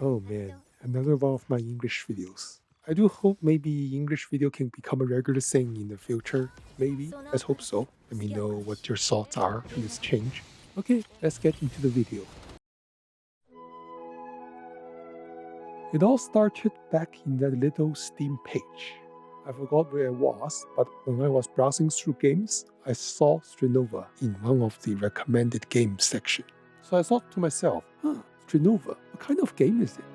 Oh man, another one of my English videos. I do hope maybe English video can become a regular thing in the future. Maybe. Let's hope so. Let me know what your thoughts are on this change. Okay, let's get into the video. It all started back in that little Steam page. I forgot where I was, but when I was browsing through games, I saw Strinova in one of the recommended games section. So I thought to myself, Strinova, what kind of game is it?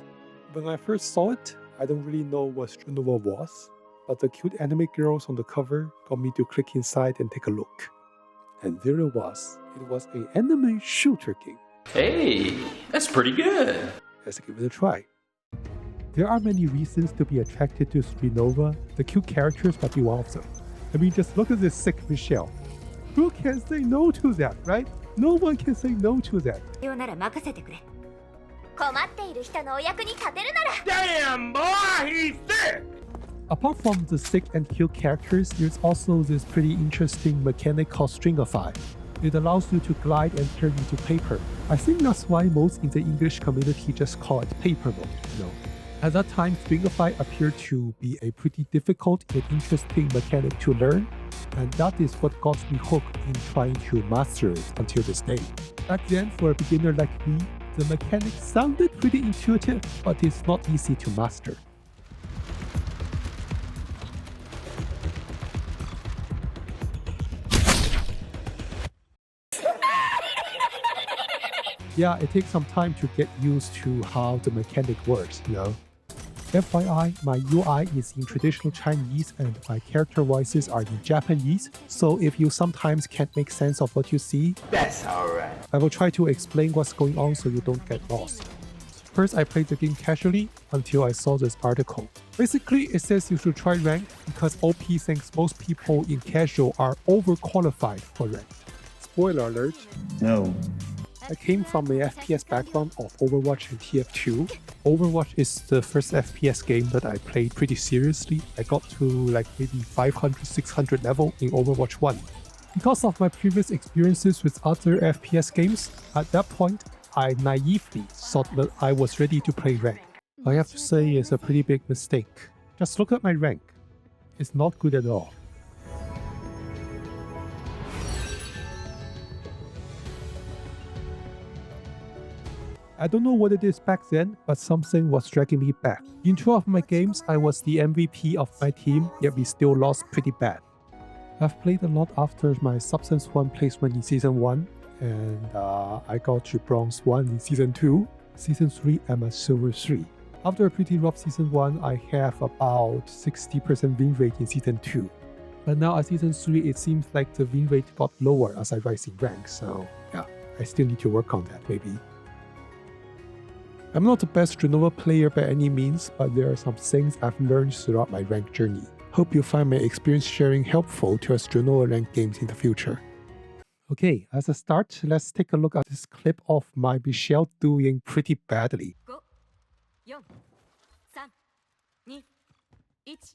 When I first saw it, I don't really know what Strinova was, but the cute anime girls on the cover got me to click inside and take a look. And there it was. It was an anime shooter game. Hey, that's pretty good. Let's give it a try. There are many reasons to be attracted to Strinova. The cute characters might be one of them. I mean, just look at this sick Michelle. Who can say no to that, right? No one can say no to that. Damn, boy, he's sick! Apart from the sick and cute characters, there's also this pretty interesting mechanic called Stringify. It allows you to glide and turn into paper. I think that's why most in the English community just call it paper mode, At that time, Stringify appeared to be a pretty difficult and interesting mechanic to learn, and that is what got me hooked in trying to master it until this day. Back then, for a beginner like me, the mechanic sounded pretty intuitive, but it's not easy to master. Yeah, it takes some time to get used to how the mechanic works, FYI, my UI is in traditional Chinese and my character voices are in Japanese, so if you sometimes can't make sense of what you see, That's alright. I will try to explain what's going on so you don't get lost. First, I played the game casually until I saw this article. Basically, it says you should try ranked because OP thinks most people in casual are overqualified for ranked. Spoiler alert. No. I came from a FPS background of Overwatch and TF2. Overwatch is the first FPS game that I played pretty seriously. I got to like maybe 500, 600 level in Overwatch 1. Because of my previous experiences with other FPS games, at that point, I naively thought that I was ready to play rank. I have to say it's a pretty big mistake. Just look at my rank. It's not good at all. I don't know what it is back then, but something was dragging me back. In 2 of my games, I was the MVP of my team, yet we still lost pretty bad. I've played a lot after my Substance 1 placement in Season 1, and I got to Bronze 1 in Season 2. Season 3, I'm at Silver 3. After a pretty rough Season 1, I have about 60% win rate in Season 2. But now at Season 3, it seems like the win rate got lower as I rise in rank, so yeah, I still need to work on that maybe. I'm not the best Strinova player by any means, but there are some things I've learned throughout my rank journey. Hope you find my experience sharing helpful to our Strinova ranked games in the future. Okay, as a start, let's take a look at this clip of my Michelle doing pretty badly. 5、4、3、2、1。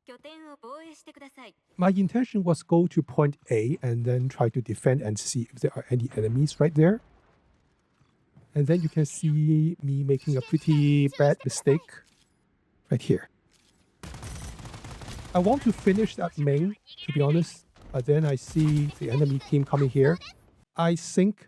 拠点を防衛してください。 My intention was go to point A and then try to defend and see if there are any enemies right there. And then you can see me making a pretty bad mistake right here. I want to finish that main, to be honest, but then I see the enemy team coming here. I think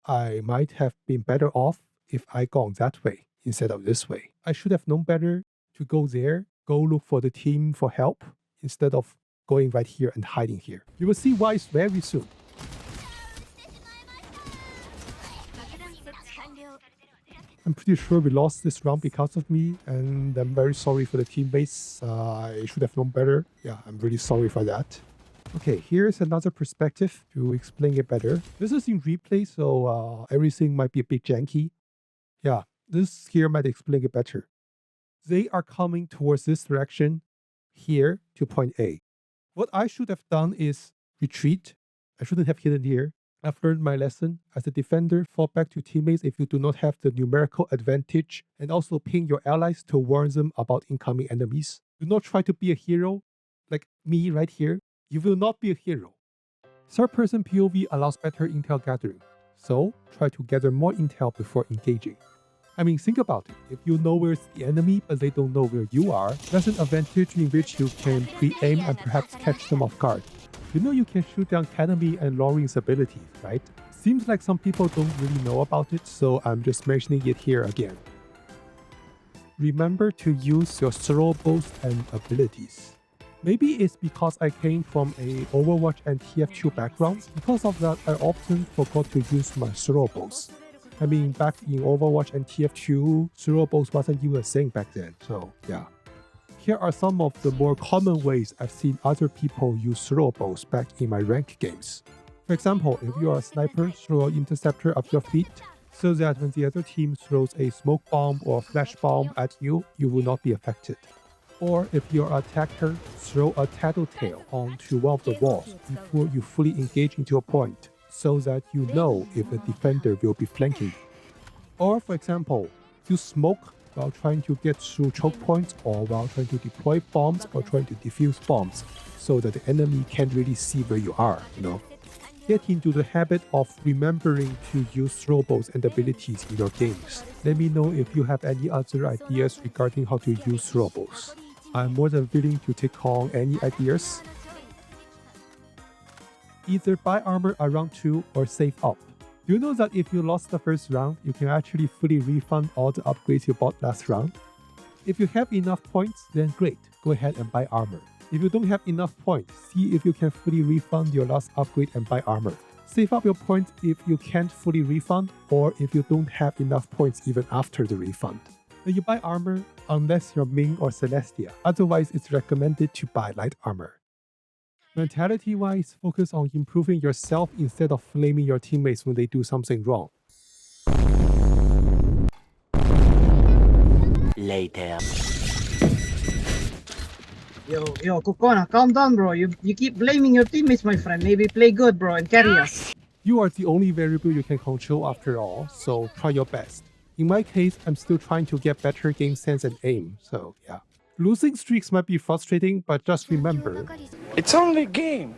I might have been better off if I gone that way instead of this way. I should have known better to go there, go look for the team for help, instead of going right here and hiding here. You will see why very soon. I'm pretty sure we lost this round because of me, and I'm very sorry for the teammates. I should have known better. Yeah, I'm really sorry for that. Okay, here's another perspective to explain it better. This is in replay, so everything might be a bit janky. Yeah, this here might explain it better. They are coming towards this direction here to point A. What I should have done is retreat. I shouldn't have hidden here. I've learned my lesson. As a defender, fall back to teammates if you do not have the numerical advantage, and also ping your allies to warn them about incoming enemies. Do not try to be a hero, like me right here. You will not be a hero. Third-person POV allows better intel gathering, so try to gather more intel before engaging. I mean, think about it. If you know where's the enemy but they don't know where you are, that's an advantage in which you can pre-aim and perhaps catch them off guard. You know you can shoot down enemy and Lauren's abilities, right? Seems like some people don't really know about it, so I'm just mentioning it here again. Remember to use your throwables and abilities. Maybe it's because I came from a Overwatch and TF2 background. Because of that, I often forgot to use my throwables. I mean, back in Overwatch and TF2, throwables wasn't even a thing back then, so yeah. Here are some of the more common ways I've seen other people use throwables back in my ranked games. For example, if you are a sniper, throw an interceptor up your feet, so that when the other team throws a smoke bomb or flash bomb at you, you will not be affected. Or if you're an attacker, throw a tattletale onto one of the walls before you fully engage into a point, so that you know if a defender will be flanking you. Or for example, use smoke while trying to get through choke points or while trying to deploy bombs or trying to defuse bombs, so that the enemy can't really see where you are, Get into the habit of remembering to use throwables and abilities in your games. Let me know if you have any other ideas regarding how to use throwables. I'm more than willing to take on any ideas. Either buy armor around 2 or save up. Do you know that if you lost the first round, you can actually fully refund all the upgrades you bought last round? If you have enough points, then great, go ahead and buy armor. If you don't have enough points, see if you can fully refund your last upgrade and buy armor. Save up your points if you can't fully refund or if you don't have enough points even after the refund. When you buy armor, unless you're Ming or Celestia, otherwise it's recommended to buy light armor. Mentality-wise, focus on improving yourself instead of flaming your teammates when they do something wrong. Later. Yo, Kokona, calm down, bro. You keep blaming your teammates, my friend. Maybe play good, bro, and carry us. You are the only variable you can control after all, so try your best. In my case, I'm still trying to get better game sense and aim, so yeah. Losing streaks might be frustrating, but just remember, It's only a game.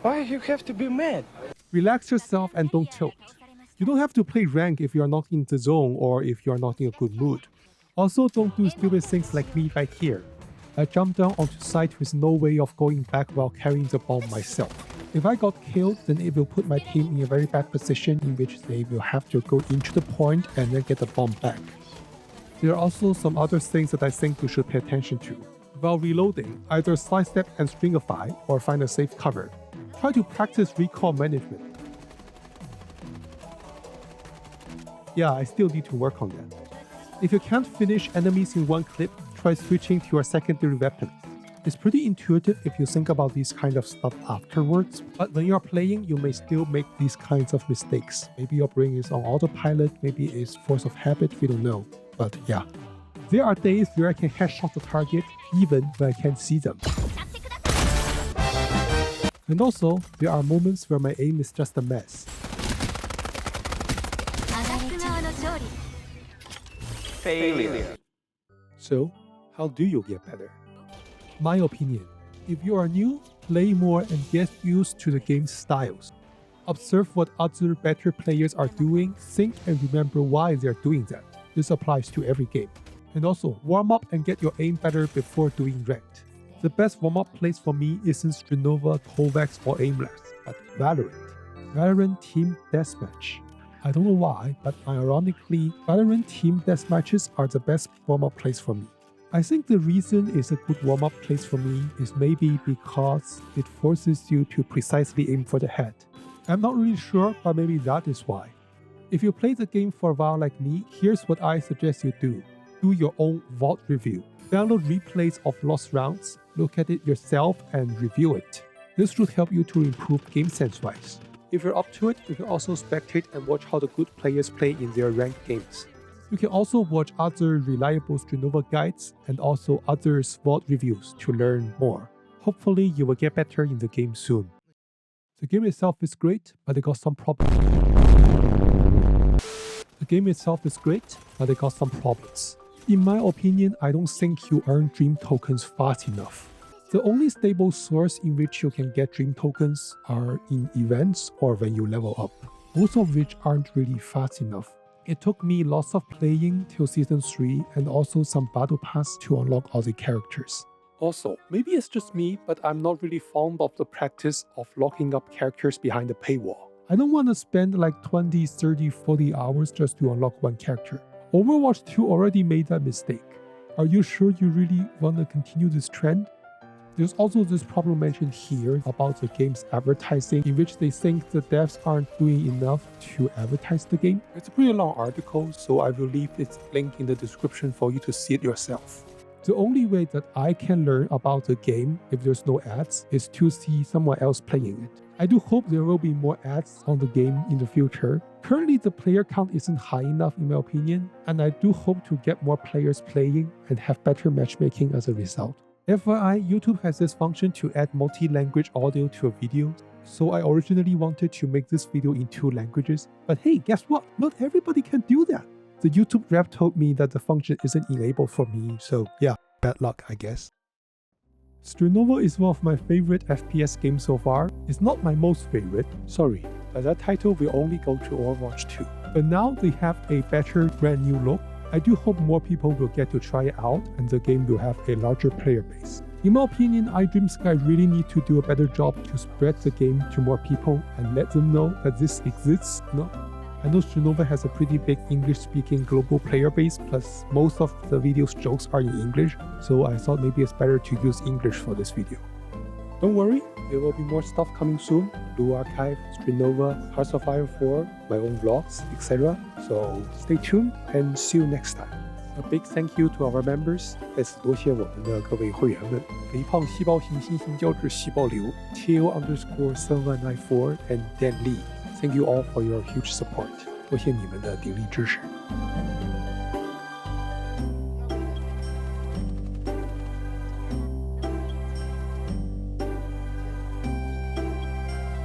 Why you have to be mad? relax yourself and don't tilt. You don't have to play rank if you are not in the zone or if you are not in a good mood. Also, don't do stupid things like me right here. I jumped down onto site with no way of going back while carrying the bomb myself. If I got killed, then it will put my team in a very bad position in which they will have to go into the point and then get the bomb back. There are also some other things that I think you should pay attention to. While reloading, either sidestep and stringify or find a safe cover. Try to practice recoil management. Yeah, I still need to work on that. If you can't finish enemies in one clip, try switching to your secondary weapons. It's pretty intuitive if you think about these kind of stuff afterwards, but when you're playing, you may still make these kinds of mistakes. Maybe your brain is on autopilot, maybe it's force of habit, we don't know. But yeah. There are days where I can headshot the target even when I can't see them. And also, there are moments where my aim is just a mess. Failure. So, how do you get better? My opinion, if you are new, play more and get used to the game's styles. Observe what other better players are doing, think and remember why they're doing that. This applies to every game. And also, warm up and get your aim better before doing ranked. The best warm-up place for me isn't Strinova, Kovacs or Aimless, but Valorant. Valorant Team Deathmatch. I don't know why, but ironically, Valorant Team Deathmatches are the best warm-up place for me. I think the reason it's a good warm-up place for me is maybe because it forces you to precisely aim for the head. I'm not really sure, but maybe that is why. If you play the game for a while like me, here's what I suggest you do. Do your own VOD review. Download replays of lost rounds, look at it yourself and review it. This should help you to improve game sense-wise. If you're up to it, you can also spectate and watch how the good players play in their ranked games. You can also watch other reliable Strinova guides and also other VOD reviews to learn more. Hopefully you will get better in the game soon. The game itself is great, but it got some problems. In my opinion, I don't think you earn dream tokens fast enough. The only stable source in which you can get dream tokens are in events or when you level up, both of which aren't really fast enough. It took me lots of playing till season 3 and also some battle pass to unlock all the characters. Also, maybe it's just me, but I'm not really fond of the practice of locking up characters behind the paywall. I don't want to spend like 20, 30, 40 hours just to unlock one character. Overwatch 2 already made that mistake. Are you sure you really want to continue this trend? There's also this problem mentioned here about the game's advertising, in which they think the devs aren't doing enough to advertise the game. It's a pretty long article, so I will leave its link in the description for you to see it yourself. The only way that I can learn about the game if there's no ads is to see someone else playing it. I do hope there will be more ads on the game in the future. Currently, the player count isn't high enough in my opinion, and I do hope to get more players playing and have better matchmaking as a result. FYI, YouTube has this function to add multi-language audio to a video, so I originally wanted to make this video in 2 languages, but hey, guess what? Not everybody can do that. The YouTube rep told me that the function isn't enabled for me, so yeah, bad luck, I guess. Strinova is one of my favorite FPS games so far. It's not my most favorite, sorry, but that title will only go to Overwatch 2. But now they have a better brand new look. I do hope more people will get to try it out and the game will have a larger player base. In my opinion, iDreamSky really need to do a better job to spread the game to more people and let them know that this exists. I know Strinova has a pretty big English-speaking global player base, plus most of the video's jokes are in English, so I thought maybe it's better to use English for this video. Don't worry, there will be more stuff coming soon. Blue Archive, Strinova, Hearts of Iron 4, my own vlogs, etc. So stay tuned and see you next time. A big thank you to our members. 在此多谢我们的各位会员们，肥胖细胞型新型胶质细胞瘤 TL_7194 and Dan Lee. Thank you all for your huge support. 多谢你们的鼎力支持。